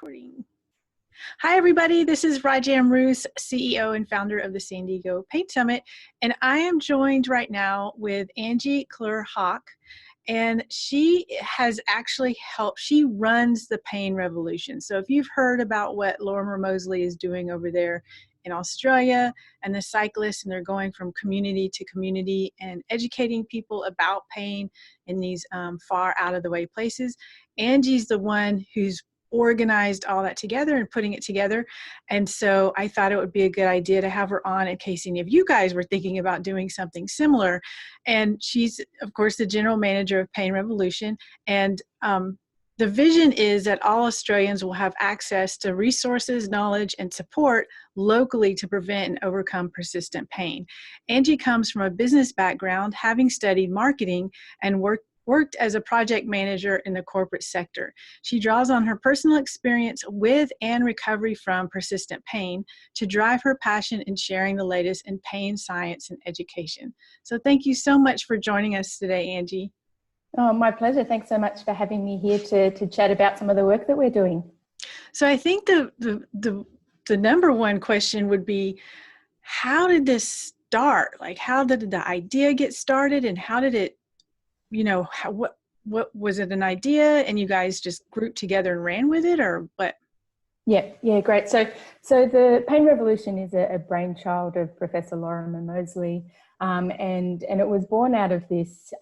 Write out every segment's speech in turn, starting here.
Recording. Hi, everybody. This is Rajam Roos, CEO and founder of the San Diego Pain Summit, and I am joined right now with Angie Clerc-Hawke, and she has actually helped. She runs the Pain Revolution. So if you've heard about what Lorimer Moseley is doing over there in Australia and the cyclists, and they're going from community to community and educating people about pain in these far out of the way places, Angie's the one who's organized all that together and putting it together. And so I thought it would be a good idea to have her on in case any of you guys were thinking about doing something similar. And she's, of course, the general manager of Pain Revolution. And the vision is that all Australians will have access to resources, knowledge, and support locally to prevent and overcome persistent pain. Angie comes from a business background, having studied marketing and worked as a project manager in the corporate sector. She draws on her personal experience with and recovery from persistent pain to drive her passion in sharing the latest in pain science and education. So thank you so much for joining us today, Angie. Oh, my pleasure. Thanks so much for having me here to chat about some of the work that we're doing. So I think the number one question would be, how did this start? Like, how did the idea get started, and how did it, what was it, an idea and you guys just grouped together and ran with it, or what? Yeah, great. So the Pain Revolution is a brainchild of Professor Lorimer Moseley, and it was born out of this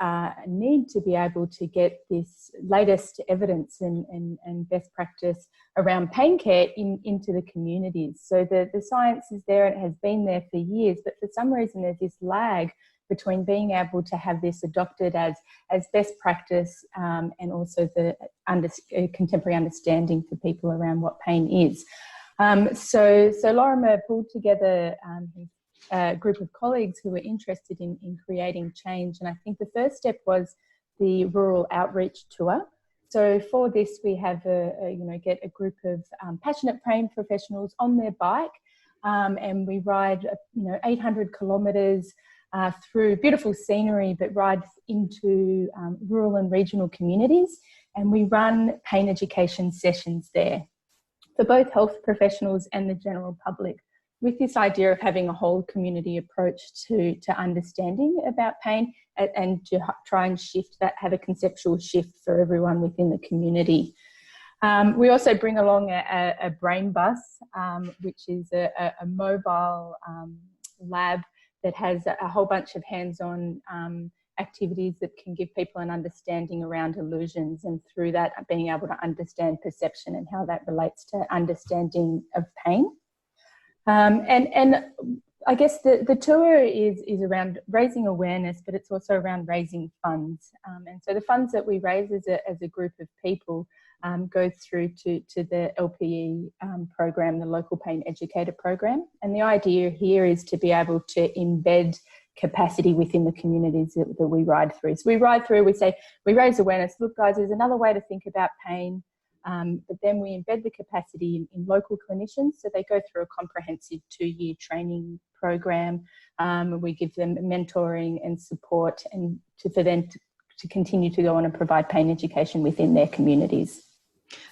need to be able to get this latest evidence and best practice around pain care into the communities. So the science is there and it has been there for years, but for some reason there's this lag between being able to have this adopted as best practice and also the contemporary understanding for people around what pain is. So Lorimer pulled together a group of colleagues who were interested in creating change, and I think the first step was the rural outreach tour. So for this, we have get a group of passionate pain professionals on their bike, and we ride 800 kilometres through beautiful scenery, but ride into rural and regional communities, and we run pain education sessions there for both health professionals and the general public, with this idea of having a whole community approach to understanding about pain and to try and shift that, have a conceptual shift for everyone within the community. We also bring along a brain bus, which is a mobile lab that has a whole bunch of hands-on activities that can give people an understanding around illusions, and through that being able to understand perception and how that relates to understanding of pain. And I guess the tour is around raising awareness, but it's also around raising funds. And so the funds that we raise as a group of people go through to the LPE program, the Local Pain Educator program. And the idea here is to be able to embed capacity within the communities that we ride through. So we ride through, we say, we raise awareness. Look, guys, there's another way to think about pain. But then we embed the capacity in local clinicians. So they go through a comprehensive 2-year training program. We give them mentoring and support, and for them to continue to go on and provide pain education within their communities.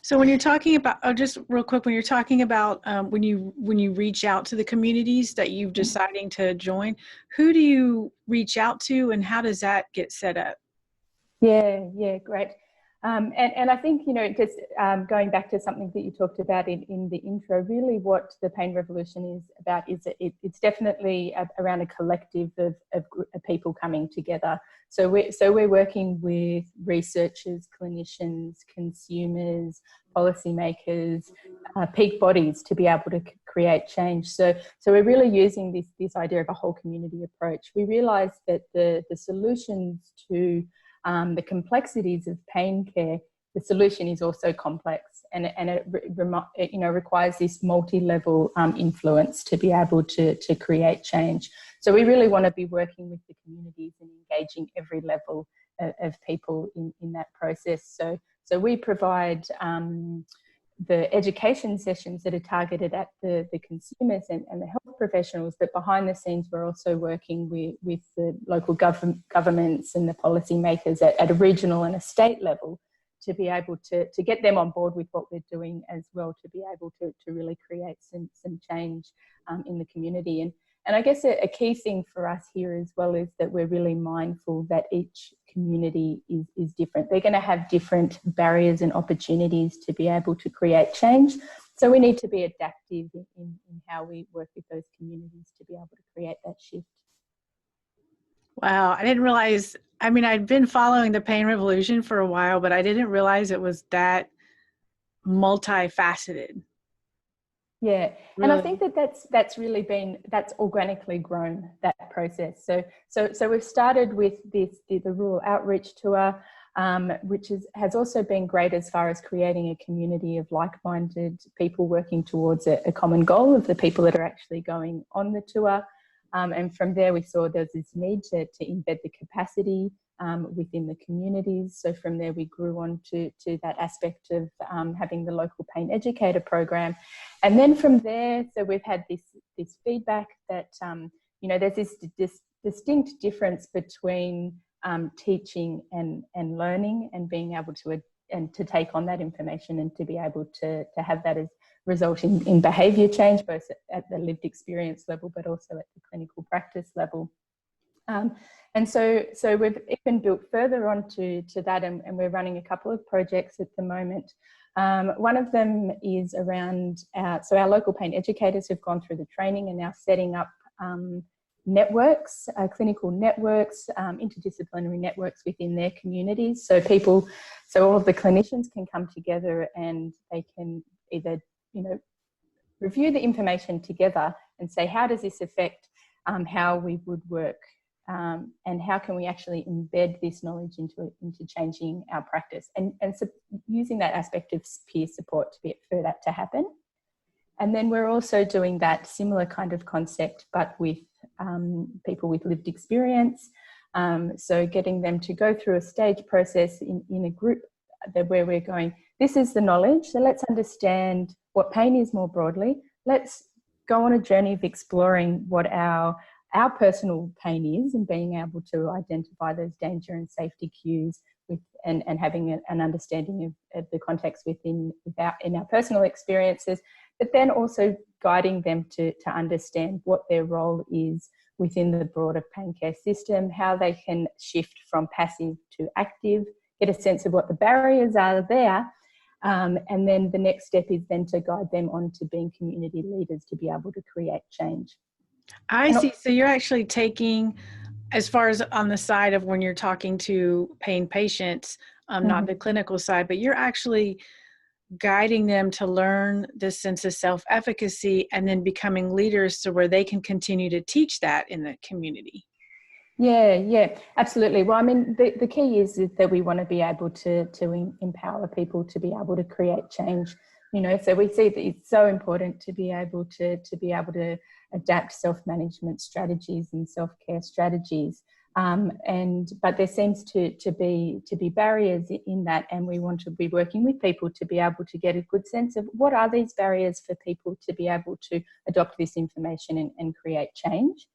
So when you're talking about, just real quick, when you're talking about when you reach out to the communities that you've deciding to join, who do you reach out to, and how does that get set up? Yeah, great. And I think, just going back to something that you talked about in the intro, really what the Pain Revolution is about is it's definitely around a collective of people coming together. So we're working with researchers, clinicians, consumers, policymakers, peak bodies to be able to create change. So we're really using this idea of a whole community approach. We realise that the solutions to the complexities of pain care, the solution is also complex, and it requires this multi-level influence to be able to create change. So we really want to be working with the communities and engaging every level of people in that process. So we provide the education sessions that are targeted at the consumers and the health professionals, but behind the scenes we're also working with the local governments and the policymakers at a regional and a state level to be able to get them on board with what we're doing as well, to be able to really create some change in the community. And I guess a key thing for us here as well is that we're really mindful that each community is different. They're going to have different barriers and opportunities to be able to create change. So we need to be adaptive in how we work with those communities to be able to create that shift. Wow, I didn't realize, I mean, I'd been following the pain revolution for a while, but I didn't realize it was that multifaceted. Yeah, Really? and I think that's really been, that's organically grown, that process. So we've started with the rural outreach tour, which has also been great as far as creating a community of like-minded people working towards a common goal of the people that are actually going on the tour. And from there we saw there's this need to embed the capacity within the communities. So from there we grew on to that aspect of having the local pain educator program. And then from there, so we've had this feedback that, you know, there's this distinct difference between teaching and learning, and being able to take on that information and to be able to have that as result in behaviour change, both at the lived experience level but also at the clinical practice level. And so we've even built further on to that, and we're running a couple of projects at the moment. One of them is around our local pain educators who've gone through the training and now setting up networks, clinical networks, interdisciplinary networks within their communities. So all of the clinicians can come together and they can either, you know, review the information together and say, how does this affect how we would work, and how can we actually embed this knowledge into changing our practice, and so using that aspect of peer support for that to happen. And then we're also doing that similar kind of concept, but with people with lived experience. So getting them to go through a stage process in a group where we're going, this is the knowledge, so let's understand what pain is more broadly. Let's go on a journey of exploring what our personal pain is, and being able to identify those danger and safety cues and having an understanding of the context in our personal experiences, but then also guiding them to understand what their role is within the broader pain care system, how they can shift from passive to active, get a sense of what the barriers are there, and then the next step is then to guide them on to being community leaders to be able to create change. I see. So you're actually taking, as far as on the side of when you're talking to pain patients, not the clinical side, but you're actually guiding them to learn this sense of self-efficacy and then becoming leaders so where they can continue to teach that in the community. Yeah, absolutely. Well, I mean, the key is that we want to be able to empower people to be able to create change. You know, so we see that it's so important to be able to adapt self-management strategies and self-care strategies. But there seems to be barriers in that, and we want to be working with people to be able to get a good sense of what are these barriers for people to be able to adopt this information and create change.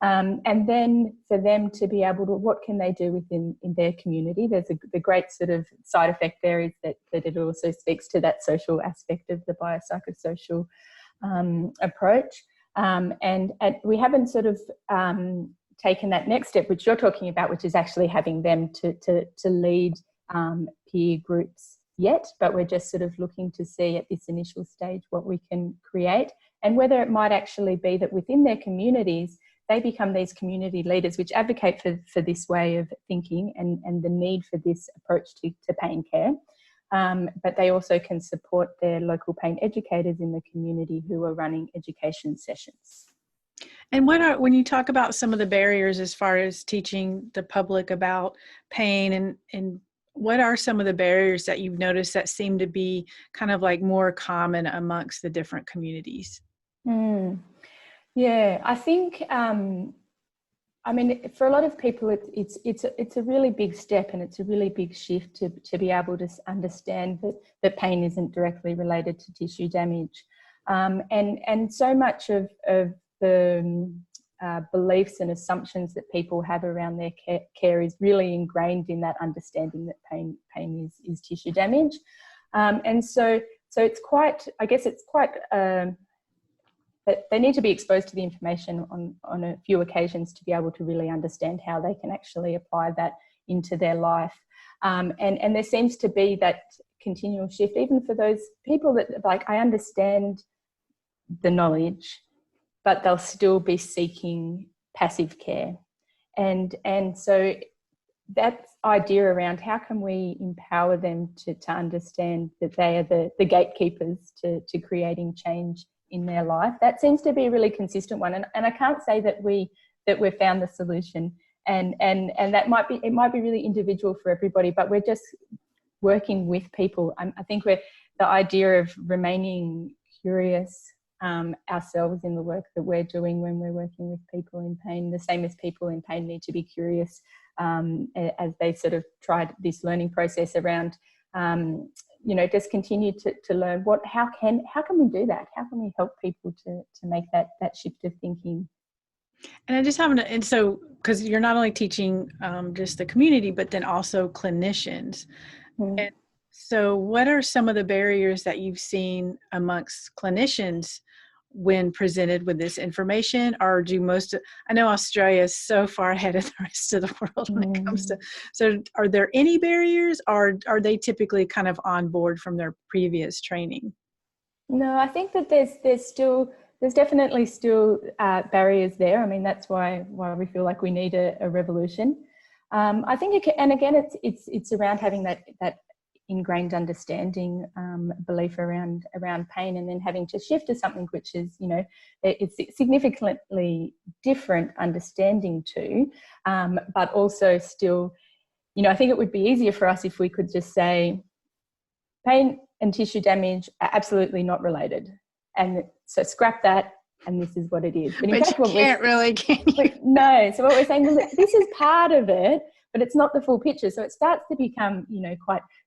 And then for them to be able to, what can they do within their community? There's the great sort of side effect there is that it also speaks to that social aspect of the biopsychosocial approach. And we haven't sort of taken that next step, which you're talking about, which is actually having them to lead peer groups yet, but we're just sort of looking to see at this initial stage what we can create, and whether it might actually be that within their communities they become these community leaders which advocate for this way of thinking and the need for this approach to pain care. But they also can support their local pain educators in the community who are running education sessions. And when you talk about some of the barriers as far as teaching the public about pain, and what are some of the barriers that you've noticed that seem to be kind of like more common amongst the different communities? Yeah, I think, I mean, for a lot of people, it's a really big step, and it's a really big shift to be able to understand that pain isn't directly related to tissue damage. And so much of the beliefs and assumptions that people have around their care is really ingrained in that understanding that pain is tissue damage. And so it's quite, I guess it's quite, they need to be exposed to the information on a few occasions to be able to really understand how they can actually apply that into their life. And there seems to be that continual shift, even for those people that, like, I understand the knowledge, but they'll still be seeking passive care. And so that idea around how can we empower them to understand that they are the gatekeepers to creating change in their life, that seems to be a really consistent one. And I can't say that we've found the solution, and that might be really individual for everybody, but we're just working with people. I think the idea of remaining curious ourselves in the work that we're doing when we're working with people in pain, the same as people in pain need to be curious as they sort of try this learning process around just continue to learn how can we do that? How can we help people to make that shift of thinking? And I just haven't, and so, because you're not only teaching just the community, but then also clinicians. And so what are some of the barriers that you've seen amongst clinicians when presented with this information? Or I know Australia is so far ahead of the rest of the world when it comes to, so are there any barriers, or are they typically kind of on board from their previous training? No, I think that there's definitely still barriers there. I mean, that's why we feel like we need a revolution. I think, and again, it's around having that ingrained understanding, belief around pain, and then having to shift to something which is, it's significantly different understanding too, but also still, I think it would be easier for us if we could just say pain and tissue damage are absolutely not related, and so scrap that, and this is what it is. But in fact, you can't really, can you? No. So what we're saying is this is part of it, but it's not the full picture. So it starts to become,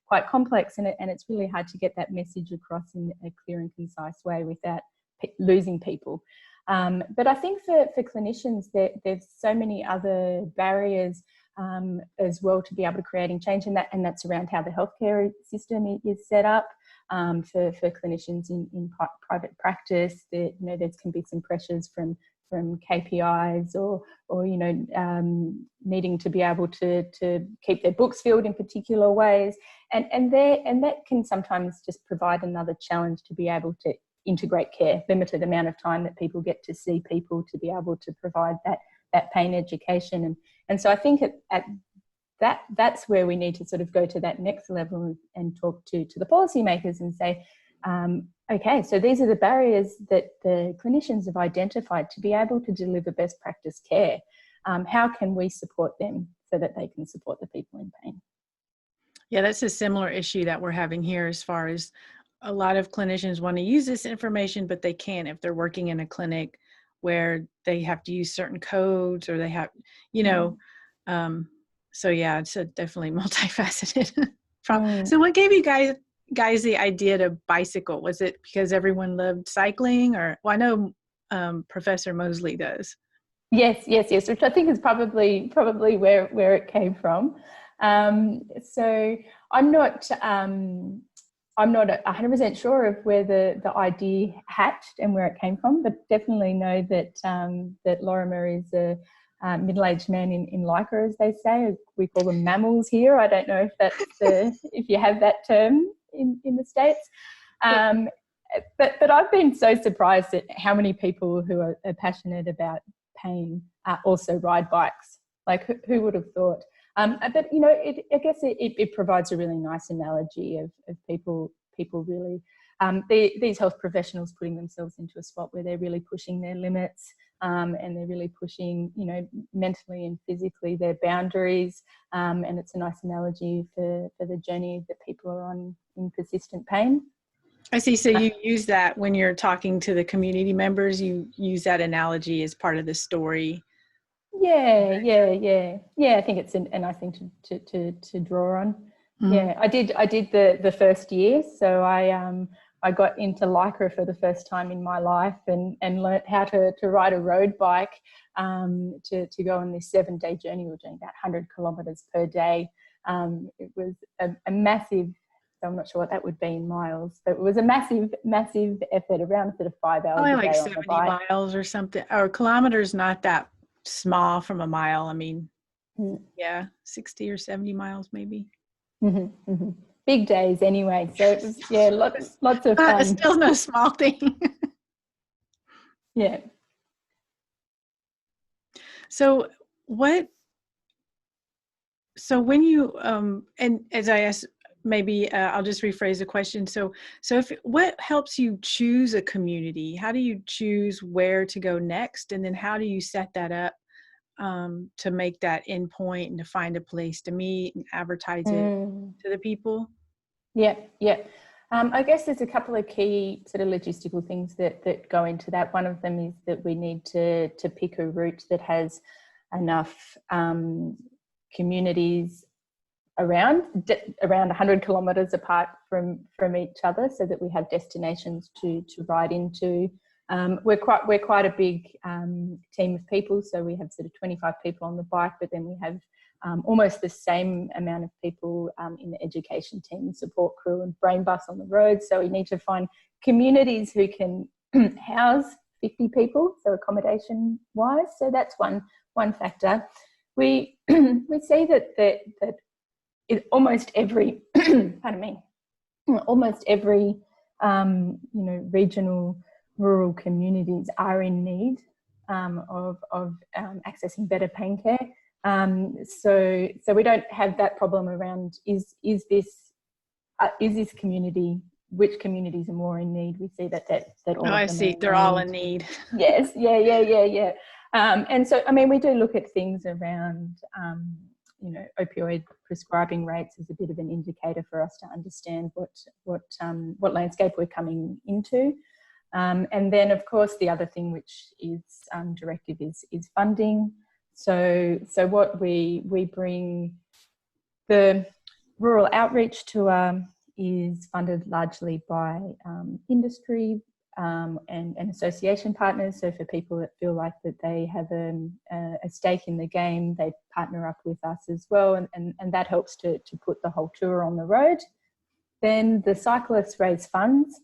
quite complex, and it's really hard to get that message across in a clear and concise way without losing people. But I think for clinicians, there's so many other barriers as well to be able to creating change, and that's around how the healthcare system is set up. For clinicians in private practice, there can be some pressures from KPIs or needing to be able to keep their books filled in particular ways, and that can sometimes just provide another challenge to be able to integrate care, limited amount of time that people get to see people to be able to provide that pain education, and so I think at that's where we need to sort of go to that next level and talk to the policymakers and say, okay, so these are the barriers that the clinicians have identified to be able to deliver best practice care. How can we support them so that they can support the people in pain? Yeah, that's a similar issue that we're having here, as far as a lot of clinicians want to use this information, but they can't if they're working in a clinic where they have to use certain codes, or they have, so yeah, it's definitely multifaceted. So what gave you guys the idea to bicycle? Was it because everyone loved cycling, or, well, I know Professor Moseley does. Yes, which I think is probably where it came from. So I'm not 100% sure of where the idea hatched and where it came from, but definitely know that Lorimer is a middle-aged man in lycra, as they say. We call them mammals here. I don't know if that's if you have that term in the States. But I've been so surprised at how many people who are passionate about pain also ride bikes. Like, who would have thought? But I guess it provides a really nice analogy of people really, these health professionals putting themselves into a spot where they're really pushing their limits, and they're really pushing, mentally and physically their boundaries. And it's a nice analogy for the journey that people are on in persistent pain. I see. So you use that when you're talking to the community members, you use that analogy as part of the story. Yeah. I think it's a nice thing to draw on. Mm-hmm. Yeah, I did the first year. So I I got into Lycra for the first time in my life and learnt how to ride a road bike to go on this 7-day journey. We were doing about 100 kilometres per day. It was a massive, I'm not sure what that would be in miles, but it was a massive, massive effort, around sort of 5 hours Probably a like day on the 70 bike. miles or something, or kilometers, not that small from a mile. I mean, yeah, 60 or 70 miles maybe. Mm-hmm, mm-hmm. Big days anyway. So it was, yeah, lots of It's fun. still no small thing. Yeah. So when you, and as I asked, maybe I'll just rephrase the question. So what helps you choose a community? How do you choose where to go next? And then how do you set that up to make that endpoint and to find a place to meet and advertise it to the people? Yeah, yeah. I guess there's a couple of key sort of logistical things that go into that. One of them is that we need to pick a route that has enough communities around 100 kilometres apart from each other, so that we have destinations to ride into. We're quite a big team of people, so we have sort of 25 people on the bike, but then we have almost the same amount of people in the education team, support crew and brain bus on the road. So we need to find communities who can house 50 people, so accommodation wise. So that's one factor. We see that almost every pardon me, almost every regional rural communities are in need of accessing better pain care. So we don't have that problem around is this community, which communities are more in need. We see that all of them I see. They're all in need. Yes, yeah. And so, I mean, we do look at things around, opioid prescribing rates as a bit of an indicator for us to understand what landscape we're coming into. And then, of course, the other thing which is directive is funding. So what we bring, the rural outreach tour is funded largely by industry and association partners. So for people that feel like that they have a stake in the game, they partner up with us as well, and that helps to put the whole tour on the road. Then the cyclists raise funds,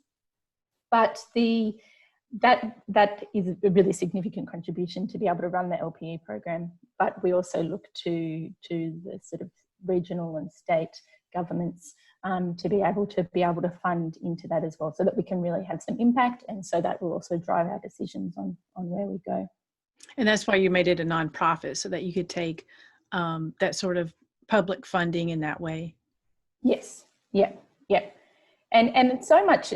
but that is a really significant contribution to be able to run the LPE program. But we also look to the sort of regional and state governments to be able to fund into that as well, so that we can really have some impact, and so that will also drive our decisions on where we go. And that's why you made it a nonprofit, so that you could take that sort of public funding in that way. Yes, yeah. And so much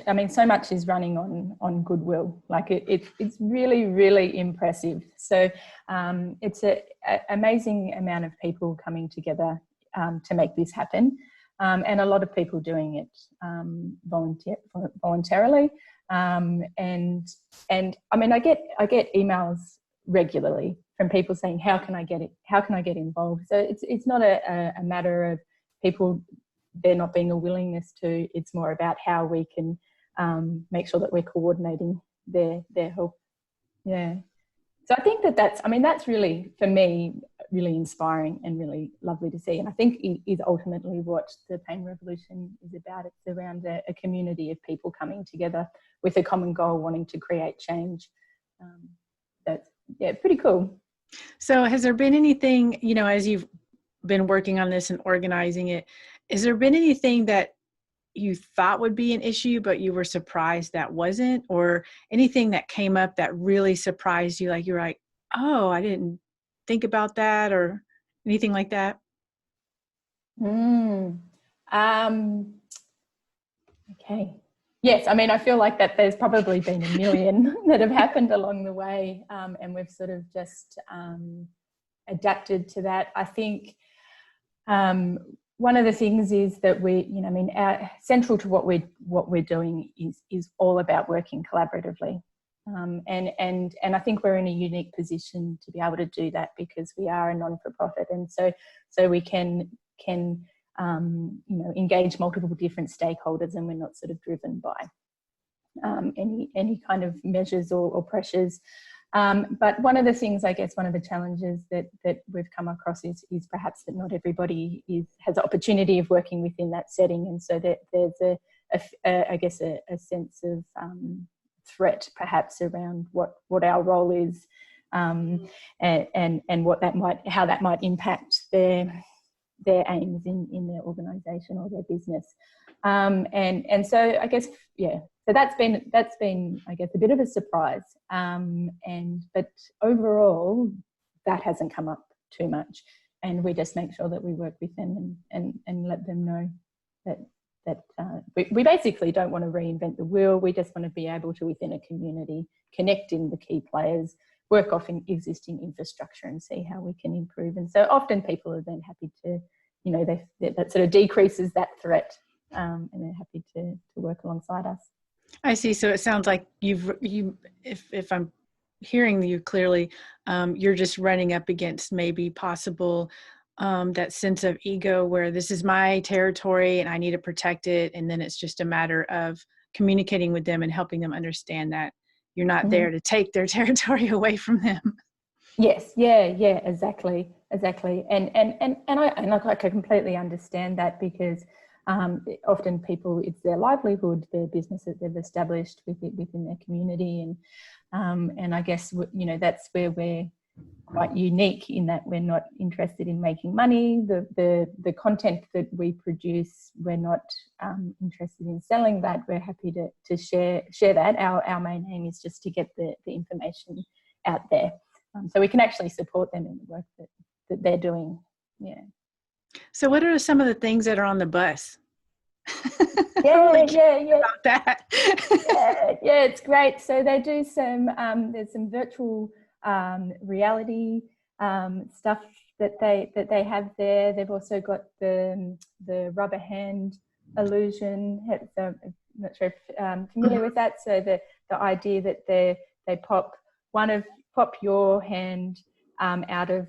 is running on goodwill. Like it's really, really impressive. So it's an amazing amount of people coming together to make this happen, and a lot of people doing it voluntarily. And I mean, I get emails regularly from people saying, how can I get involved? So it's not a matter of people there not being a willingness to. It's more about how we can make sure that we're coordinating their help. Yeah. So I think that's really, for me, really inspiring and really lovely to see. And I think it is ultimately what the Pain Revolution is about. It's around a community of people coming together with a common goal, wanting to create change. That's pretty cool. So has there been anything, as you've been working on this and organizing it, has there been anything that you thought would be an issue, but you were surprised that wasn't, or anything that came up that really surprised you? Like you're like, oh, I didn't think about that, or anything like that? Okay. Yes, I mean, I feel like that there's probably been a million that have happened along the way, and we've sort of just adapted to that. I think one of the things is that central to what we're doing is all about working collaboratively, and I think we're in a unique position to be able to do that because we are a non-for-profit, and so we can engage multiple different stakeholders, and we're not sort of driven by any kind of measures or pressures. But one of the things, I guess, one of the challenges that we've come across is perhaps that not everybody has the opportunity of working within that setting, and so that there's I guess a sense of threat perhaps around what our role is, and how that might impact their aims in their organisation or their business. And so I guess, yeah, so that's been I guess a bit of a surprise, but overall that hasn't come up too much, and we just make sure that we work with them and let them know that we basically don't want to reinvent the wheel. We just want to be able to, within a community, connect in the key players, work off in existing infrastructure and see how we can improve. And so often people are then happy to, you know, that sort of decreases that threat, and they're happy to work alongside us. I see. So it sounds like if I'm hearing you clearly, you're just running up against maybe possible that sense of ego where this is my territory and I need to protect it. And then it's just a matter of communicating with them and helping them understand that you're not there to take their territory away from them. Yes. Yeah, exactly. And I can completely understand that, because often people, it's their livelihood, their business that they've established within their community, and I guess, you know, that's where we're quite unique in that we're not interested in making money. The content that we produce, we're not interested in selling that. We're happy to share that. Our main aim is just to get the information out there, so we can actually support them in the work that they're doing. Yeah. So what are some of the things that are on the bus? Yeah. About that. yeah, it's great. So they do there's some virtual reality stuff that they have there. They've also got the rubber hand illusion. I'm not sure if familiar with that. So the idea that they pop your hand out of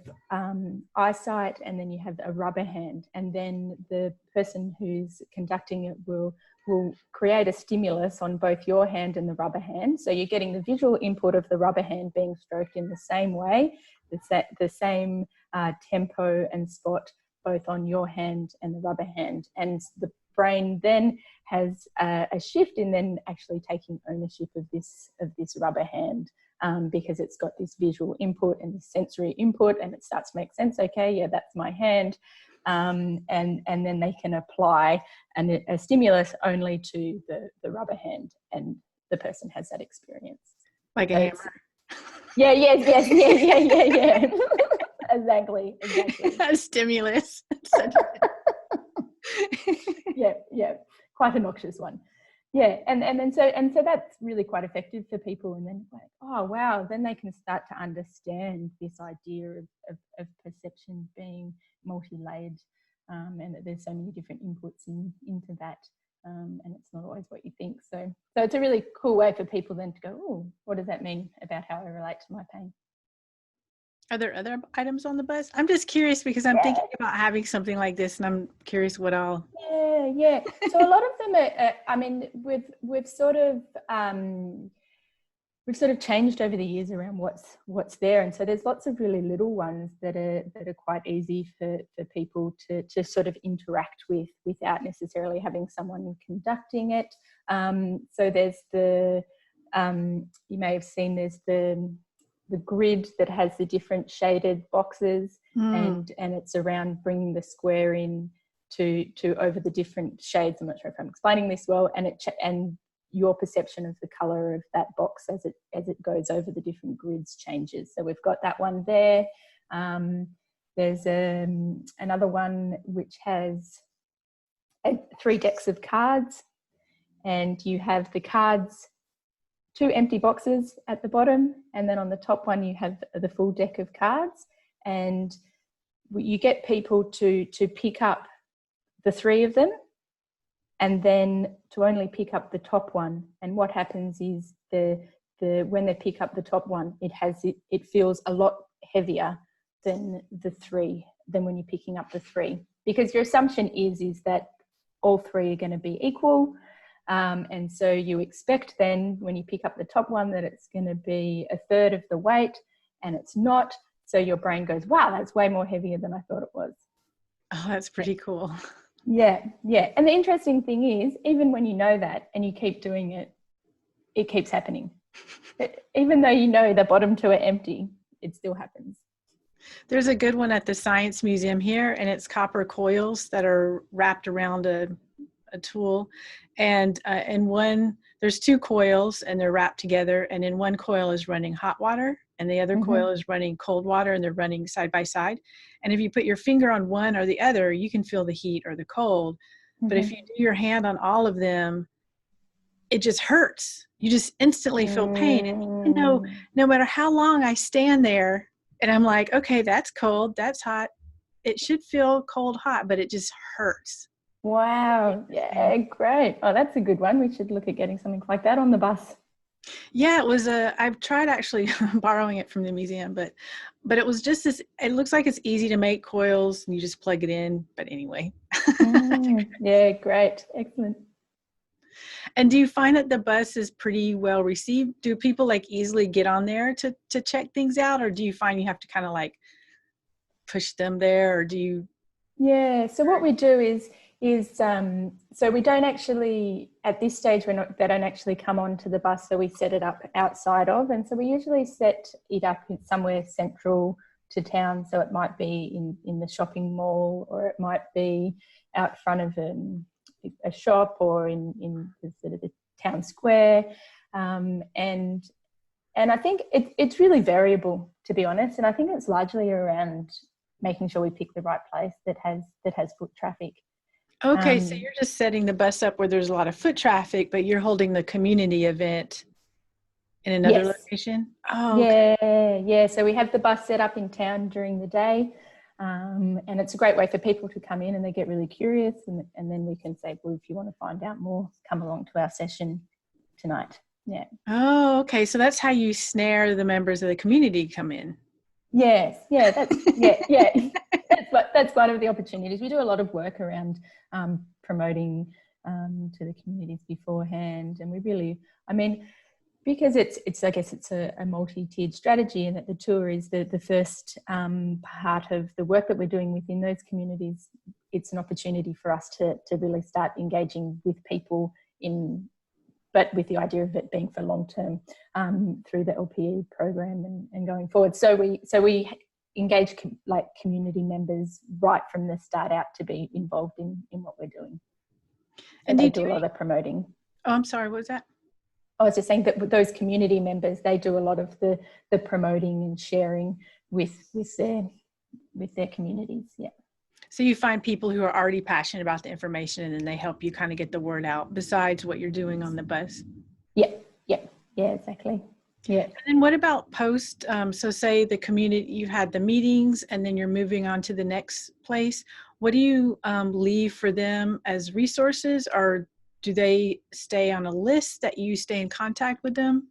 eyesight, and then you have a rubber hand, and then the person who's conducting it will create a stimulus on both your hand and the rubber hand. So you're getting the visual input of the rubber hand being stroked in the same way, the same tempo and spot, both on your hand and the rubber hand. And the brain then has a shift in then actually taking ownership of this rubber hand. Because it's got this visual input and this sensory input, and it starts to make sense. Okay, yeah, that's my hand, and then they can apply a stimulus only to the rubber hand, and the person has that experience. Like a hammer. Yeah. Exactly. A stimulus. Yeah, quite a noxious one. Yeah, and so that's really quite effective for people, and then like, oh wow, then they can start to understand this idea of perception being multi-layered, and that there's so many different inputs into that, and it's not always what you think. So it's a really cool way for people then to go, oh, what does that mean about how I relate to my pain? Are there other items on the bus? I'm just curious because I'm thinking about having something like this, and I'm curious what I'll. Yeah. So a lot of them are. I mean, we've sort of changed over the years around what's there, and so there's lots of really little ones that are quite easy for people to sort of interact with without necessarily having someone conducting it. So there's you may have seen there's the grid that has the different shaded boxes, and it's around bringing the square in to over the different shades. I'm not sure if I'm explaining this well, and your perception of the color of that box as it goes over the different grids changes. So we've got that one there. There's another one which has 3 decks of cards, and you have the cards, 2 empty boxes at the bottom, and then on the top one you have the full deck of cards, and you get people to pick up the 3 of them, and then to only pick up the top one. And what happens is when they pick up the top one, it feels a lot heavier than when you're picking up the 3, because your assumption is that all 3 are going to be equal. And so you expect then when you pick up the top one that it's going to be a third of the weight, and it's not. So your brain goes, wow, that's way more heavier than I thought it was. Oh, that's pretty cool. Yeah, yeah. And the interesting thing is, even when you know that and you keep doing it, it keeps happening. Even though you know the bottom two are empty, it still happens. There's a good one at the Science Museum here, and it's copper coils that are wrapped around a tool. And in one, there's two coils and they're wrapped together. And in one coil is running hot water and the other coil is running cold water, and they're running side by side. And if you put your finger on one or the other, you can feel the heat or the cold. But if you do your hand on all of them, it just hurts. You just instantly feel pain. And even though no matter how long I stand there and I'm like, okay, that's cold, that's hot, it should feel cold, hot, but it just hurts. Wow. Yeah, great. Oh, that's a good one. We should look at getting something like that on the bus. Yeah, it was I've tried actually borrowing it from the museum, but it was just this, it looks like it's easy to make coils and you just plug it in, but anyway. Yeah, great. Excellent. And do you find that the bus is pretty well received? Do people like easily get on there to check things out, or do you find you have to kind of like push them there, or do you? Yeah, so what we do is so we don't actually, at this stage, they don't actually come onto the bus, so we set it up outside of, and so we usually set it up in somewhere central to town, so it might be in the shopping mall, or it might be out front of a shop, or in the sort of the town square, and I think it's really variable, to be honest, and I think it's largely around making sure we pick the right place that has foot traffic. Okay, so you're just setting the bus up where there's a lot of foot traffic, but you're holding the community event in another location? Oh, okay. Yeah. So we have the bus set up in town during the day, and it's a great way for people to come in and they get really curious, and then we can say, well, if you want to find out more, come along to our session tonight. Yeah. Oh, okay. So that's how you snare the members of the community come in. Yes. Yeah. That's one of the opportunities. We do a lot of work around promoting to the communities beforehand, and we really, I mean, because it's I guess it's a multi-tiered strategy, and that the tour is the first part of the work that we're doing within those communities. It's an opportunity for us to really start engaging with people but with the idea of it being for long term through the LPE program and going forward. So we engage like community members right from the start out to be involved in what we're doing. And they do a lot of promoting. Oh, I'm sorry, what was that? I was just saying that with those community members, they do a lot of the promoting and sharing with their communities. Yeah. So you find people who are already passionate about the information, and then they help you kind of get the word out besides what you're doing on the bus. Yeah, exactly. Yeah. And then what about post? So say the community, you've had the meetings and then you're moving on to the next place. What do you leave for them as resources, or do they stay on a list that you stay in contact with them?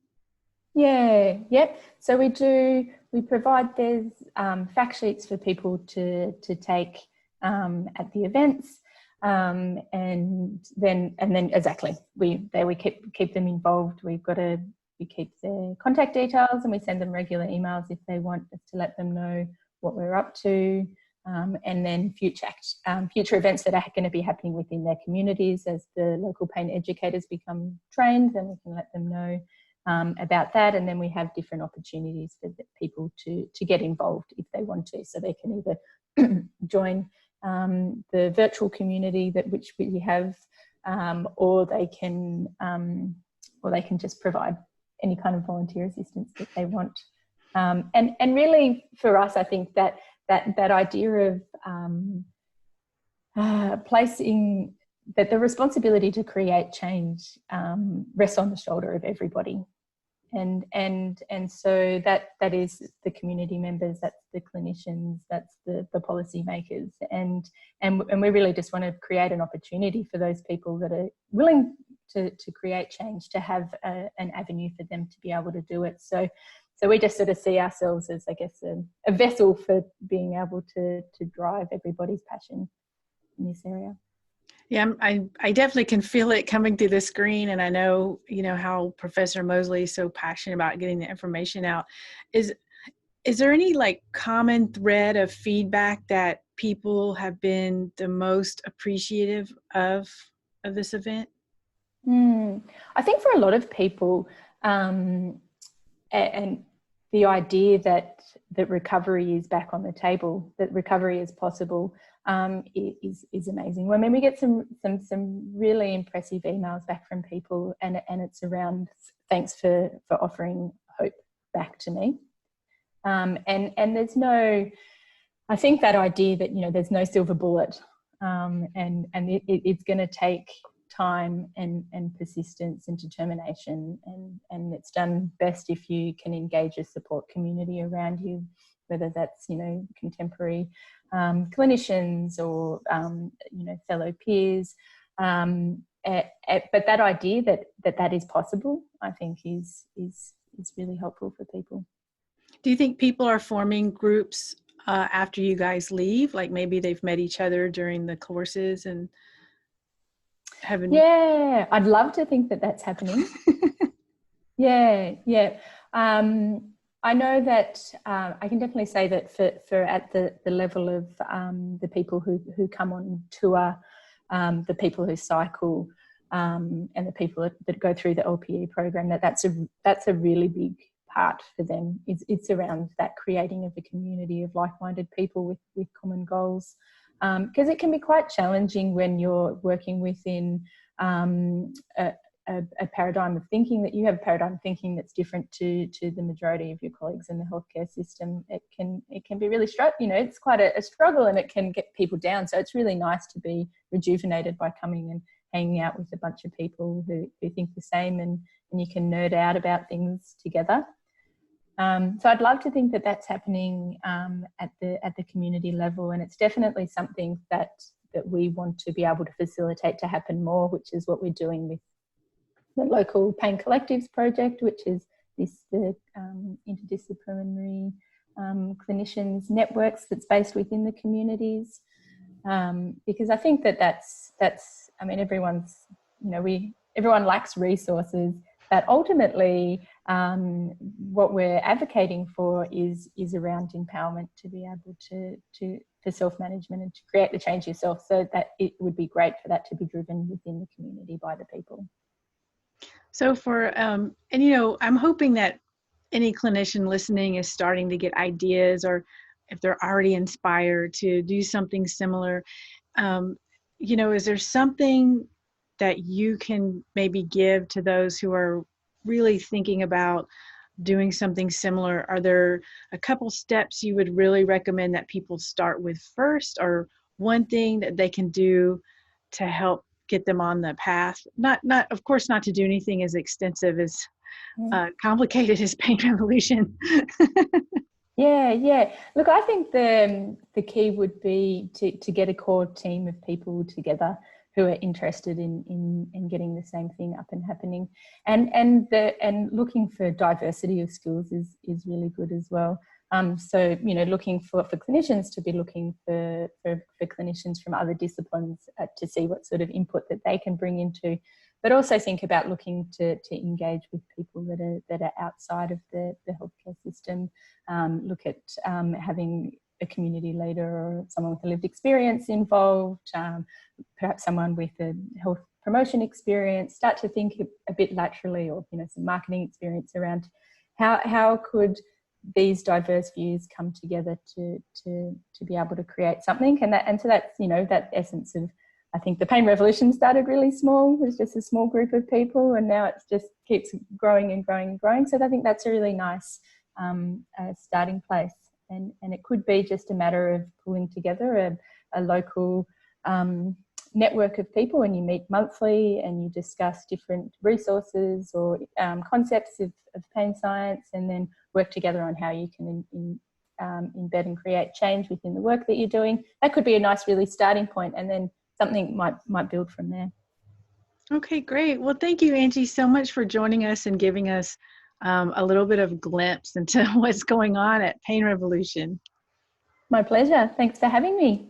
Yeah, yep. So we provide, there's fact sheets for people to take at the events, and then exactly we keep them involved. We keep their contact details, and we send them regular emails if they want us to let them know what we're up to, and then future events that are going to be happening within their communities as the local pain educators become trained, then we can let them know about that. And then we have different opportunities for people to get involved if they want to, so they can either join the virtual community which we have, or they can just provide any kind of volunteer assistance that they want. And really for us, I think that idea of placing that the responsibility to create change rests on the shoulder of everybody. And so that is the community members, that's the clinicians, that's the policy makers, and we really just want to create an opportunity for those people that are willing to create change to have an avenue for them to be able to do it. So we just sort of see ourselves as, I guess, a vessel for being able to drive everybody's passion in this area. Yeah, I definitely can feel it coming through the screen, and I know, how Professor Moseley is so passionate about getting the information out. Is is there any like common thread of feedback that people have been the most appreciative of this event? I think for a lot of people, and the idea that recovery is back on the table, that recovery is possible, is amazing. I mean, we get some really impressive emails back from people, and it's around thanks for offering hope back to me. And there's no, I think that idea that there's no silver bullet, and it's going to take time and persistence and determination, and it's done best if you can engage a support community around you, whether that's contemporary clinicians or fellow peers, but that idea that is possible, I think is really helpful for people. Do you think people are forming groups after you guys leave? Like maybe they've met each other during the courses and haven't? Yeah, I'd love to think that that's happening. Yeah. I know that I can definitely say that for at the level of the people who come on tour, the people who cycle, and the people that go through the LPE program, that's a really big part for them. It's around that creating of a community of like-minded people with common goals, because it can be quite challenging when you're working within a paradigm of thinking, that you have a paradigm of thinking that's different to the majority of your colleagues in the healthcare system. It can be really it's quite a struggle, and it can get people down. So it's really nice to be rejuvenated by coming and hanging out with a bunch of people who think the same, and you can nerd out about things together. So I'd love to think that that's happening at the community level, and it's definitely something that we want to be able to facilitate to happen more, which is what we're doing with the local Pain Collectives project, which is the interdisciplinary clinicians networks that's based within the communities. Because I think that's I mean, everyone lacks resources, but ultimately what we're advocating for is around empowerment, to be able to for self-management and to create the change yourself, so that it would be great for that to be driven within the community by the people. So I'm hoping that any clinician listening is starting to get ideas, or if they're already inspired to do something similar. Is there something that you can maybe give to those who are really thinking about doing something similar? Are there a couple steps you would really recommend that people start with first, or one thing that they can do to help get them on the path? Not of course, not to do anything as extensive as complicated as Pain Revolution. Yeah. Look, I think the key would be to get a core team of people together who are interested in getting the same thing up and happening, and looking for diversity of skills is really good as well. So looking for clinicians to be looking for clinicians from other disciplines to see what sort of input that they can bring into, but also think about looking to engage with people that are outside of the healthcare system. Look at having a community leader or someone with a lived experience involved, perhaps someone with a health promotion experience. Start to think a bit laterally, or some marketing experience around how could these diverse views come together to be able to create something. And so that's that essence of, I think the Pain Revolution started really small. It was just a small group of people, and now it just keeps growing and growing and growing. So I think that's a really nice starting place. And it could be just a matter of pulling together a local network of people, and you meet monthly and you discuss different resources or concepts of pain science, and then work together on how you can embed and create change within the work that you're doing. That could be a nice really starting point, and then something might build from there. Okay, great. Well, thank you, Angie, so much for joining us and giving us a little bit of glimpse into what's going on at Pain Revolution. My pleasure. Thanks for having me.